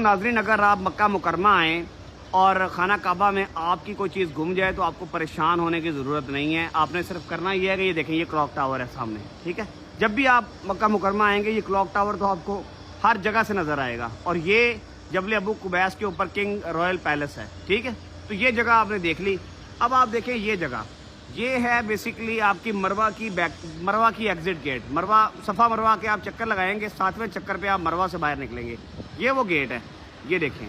नाज़रीन, अगर आप मक्का मुकरमा आएँ और खाना काबा में आपकी कोई चीज़ गुम जाए तो आपको परेशान होने की ज़रूरत नहीं है। आपने सिर्फ करना ये है कि ये देखें, ये क्लॉक टावर है सामने, ठीक है। जब भी आप मक्का मुकरमा आएंगे ये क्लॉक टावर तो आपको हर जगह से नज़र आएगा। और ये जबल अबू कुबैस के ऊपर किंग रॉयल पैलेस है, ठीक है। तो ये जगह आपने देख ली। अब आप देखें ये जगह, ये है बेसिकली आपकी मरवा की एग्जिट गेट। सफ़ा मरवा के आप चक्कर लगाएंगे, 7वें चक्कर पे आप मरवा से बाहर निकलेंगे। ये वो गेट है, ये देखें।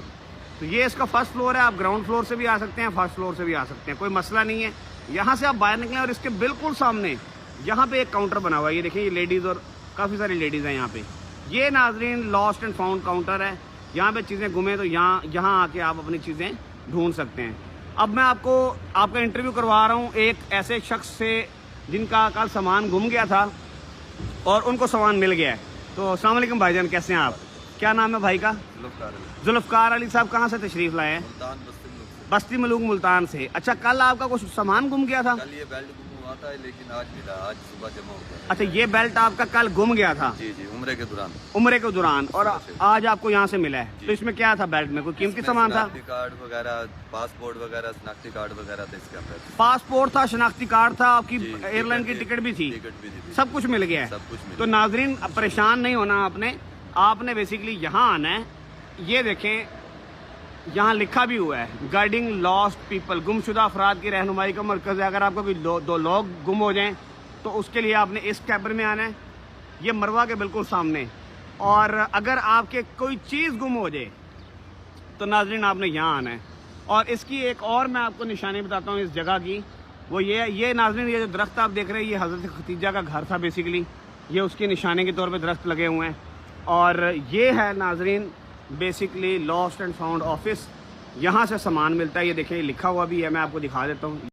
तो ये इसका फर्स्ट फ्लोर है। आप ग्राउंड फ्लोर से भी आ सकते हैं, फर्स्ट फ्लोर से भी आ सकते हैं, कोई मसला नहीं है। यहाँ से आप बाहर निकलें और इसके बिल्कुल सामने यहाँ पे एक काउंटर बना हुआ है। ये देखिए, ये लेडीज़ और काफ़ी सारी लेडीज़ हैं यहाँ पे। ये नाजरीन लॉस्ट एंड फाउंड काउंटर है। यहाँ पे चीज़ें गुमे तो यहाँ आके आप अपनी चीज़ें ढूंढ सकते हैं। अब मैं आपका इंटरव्यू करवा रहा हूँ एक ऐसे शख्स से जिनका कल सामान गुम गया था और उनको सामान मिल गया है। तो अस्सलाम वालेकुम भाईजान, कैसे हैं आप? क्या नाम है भाई का? जुल्फ़कार अली साहब। कहाँ से तशरीफ लाए हैं? बस्ती मलूक मुल्तान से। अच्छा, कल आपका कुछ सामान गुम गया था? कल ये बेल्ट गुम हुआ था, लेकिन आज मिला, आज सुबह जमा हो गया। अच्छा, ये बेल्ट आपका कल गुम गया था? जी जी, उम्रे के दौरान और आज आपको यहाँ से मिला है। तो इसमें क्या था बेल्ट में? कोई कीमती सामान था? शनाख्ती कार्ड वगैरह, पासपोर्ट वगैरह, शनाख्ती कार्ड वगैरह था इसके अंदर। पासपोर्ट था, शनाख्ती कार्ड था, आपकी एयरलाइन की टिकट भी थी, सब कुछ मिल गया है। सब कुछ मिल तो नाजरीन परेशान नहीं होना आपने बेसिकली यहाँ आना है। ये देखें, यहाँ लिखा भी हुआ है गाइडिंग लॉस्ट पीपल, गुमशुदा अफराद की रहनुमाई का मरकज़ है। अगर आपको कोई दो लोग गुम हो जाएं तो उसके लिए आपने इस कैबिन में आना है, ये मरवा के बिल्कुल सामने। और अगर आपके कोई चीज़ गुम हो जाए तो नाजरीन आपने यहाँ आना है। और इसकी एक और मैं आपको निशानी बताता हूँ इस जगह की, वो ये नाजरीन, ये जो दरख्त आप देख रहे हैं, ये हज़रत खतीजा का घर था बेसिकली। ये उसके निशाने के तौर पर दरख्त लगे हुए हैं। और ये है नाजरीन basically lost and found office. यहाँ से सामान मिलता है। ये देखें, लिखा हुआ भी है, मैं आपको दिखा देता हूँ।